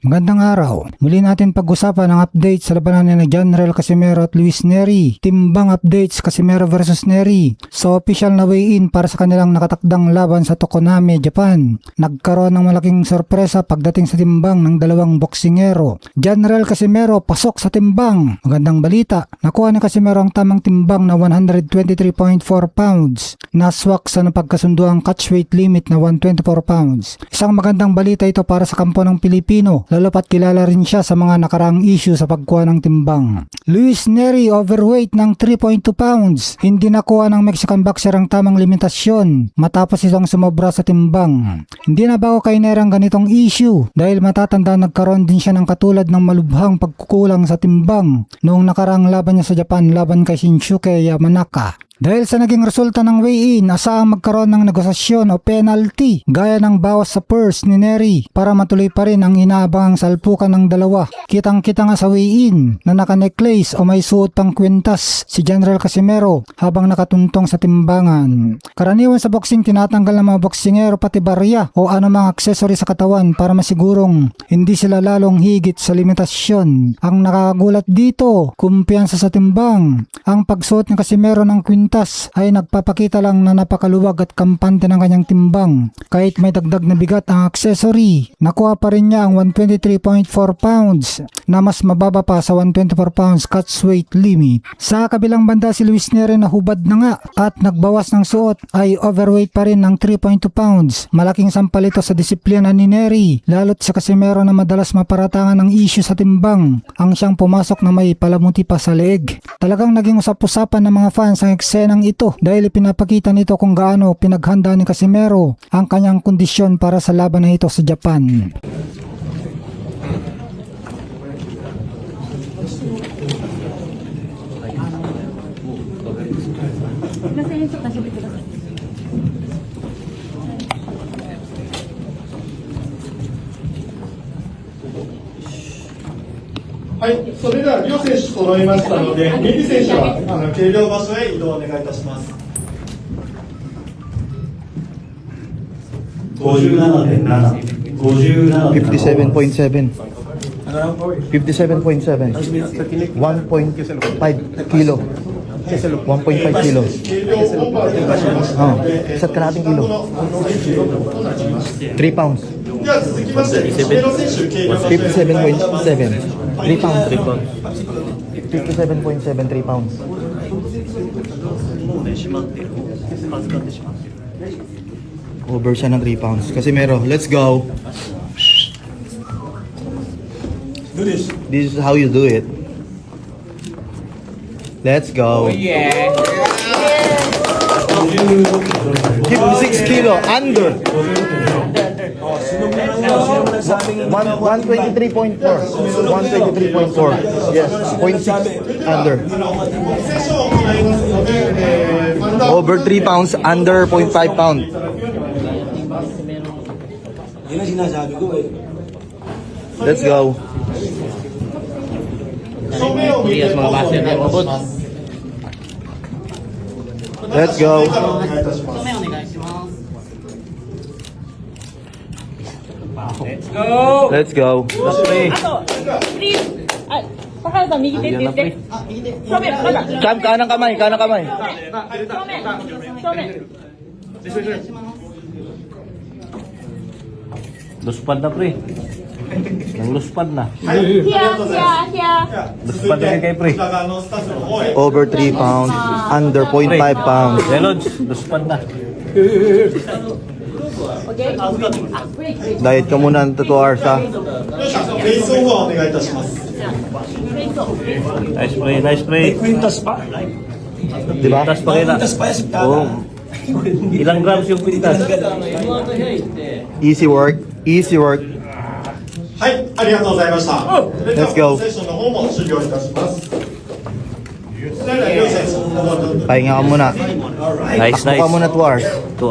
Magandang araw. Muli natin pag-usapan ang update sa labanan ni General Casimero at Luis Nery. Timbang updates Casimero versus Nery. Sa official na weigh-in para sa kanilang nakatakdang laban sa Tokoname, Japan. Nagkaroon ng malaking sorpresa pagdating sa timbang ng dalawang boksingero. General Casimero pasok sa timbang. Magandang balita. Nakuha ni Casimero ang tamang timbang na 123.4 pounds. Naswak sa napagkasunduang catchweight limit na 124 pounds. Isang magandang balita ito para sa kampo ng Pilipino. Lalo pat kilala rin siya sa mga nakaraang issue sa pagkuha ng timbang. Luis Nery overweight ng 3.2 pounds. Hindi nakuha ng Mexican boxer ang tamang limitasyon matapos itong sumobra sa timbang. Hindi na bago kay Nery ang ganitong issue dahil matatanda nagkaroon din siya ng katulad ng malubhang pagkukulang sa timbang noong nakaraang laban niya sa Japan laban kay Shinsuke Yamanaka. Dahil sa naging resulta ng weigh-in, asaang magkaroon ng negosasyon o penalty gaya ng bawas sa purse ni Nery para matuloy pa rin ang inaabangang salpukan ng dalawa. Kitang-kita nga sa weigh-in na naka-necklace o may suot pang kwintas si General Casimero habang nakatuntong sa timbangan. Karaniwan sa boxing tinatanggal ng mga boksingero pati barya o anumang accessory sa katawan para masigurong hindi sila lalong higit sa limitasyon. Ang nakakagulat dito, kumpiyansa sa timbang. Ang pagsuot ni Casimero ng kwintas ay nagpapakita lang na napakaluwag at kampante ng kanyang timbang. Kahit may dagdag na bigat ang accessory, nakuha pa rin niya ang 123.4 pounds na mas mababa pa sa 124 pounds catchweight limit. Sa kabilang banda si Luis Nery na hubad na nga at nagbawas ng suot ay overweight pa rin ng 3.2 pounds. Malaking sampal ito sa disiplina ni Nery, lalo't sa Casimero na madalas maparatangan ng issue sa timbang ang siyang pumasok na may palamuti pa sa leeg. Talagang naging usap-usapan ng mga fans ang eksenang ito dahil pinapakita nito kung gaano pinaghanda ni Casimero ang kanyang kondisyon para sa laban na ito sa Japan.はい、それでは両選手揃いましたので、右選手は計量場所へ移動お願いいたします。57.7 57.7 57.7 1.5 kilo 1.5 kilo isa't kalahating kilo 3 pounds では続きまして、上野選手計量場所へ57.7 3 pounds 57.7 3 pounds もうね、閉まってる。預かってしまってる。 over siya ng 3 pounds Casimero, let's go. This is how you do it. Let's go. 6 kilo under 123.4 yes 0.6 under セッションを行いますので、ファンダー over 3 pounds under 0.5 pound let's go. 正面を向いてポーズをお願いいたします。 Let's go. お願いいたします。 Let's go. あと、プリーズ。あ、高原さん右手って言って。正面、まだ。 kanang kamay 正面。 Luspad na pre. Ang luspad na. ヒア、ヒア。 Luspad na kay pre. こちら側のスタッフの方へ。 over 3 pounds under 0.5 pounds Reloads, luspad na. Okay? diet ka muna ng 2 hours ha よっしゃ、フェイスオフはお願いいたします。 Nice play, nice play. diba Pintas pa kaya. Oo. Ilang grams yung pintas? easy work はい、ありがとうございました。 Let's go. セッションの方も終了いたします。それでは両選手、 pahinga ka muna Nice, takbo ka nice. muna 2 hours 2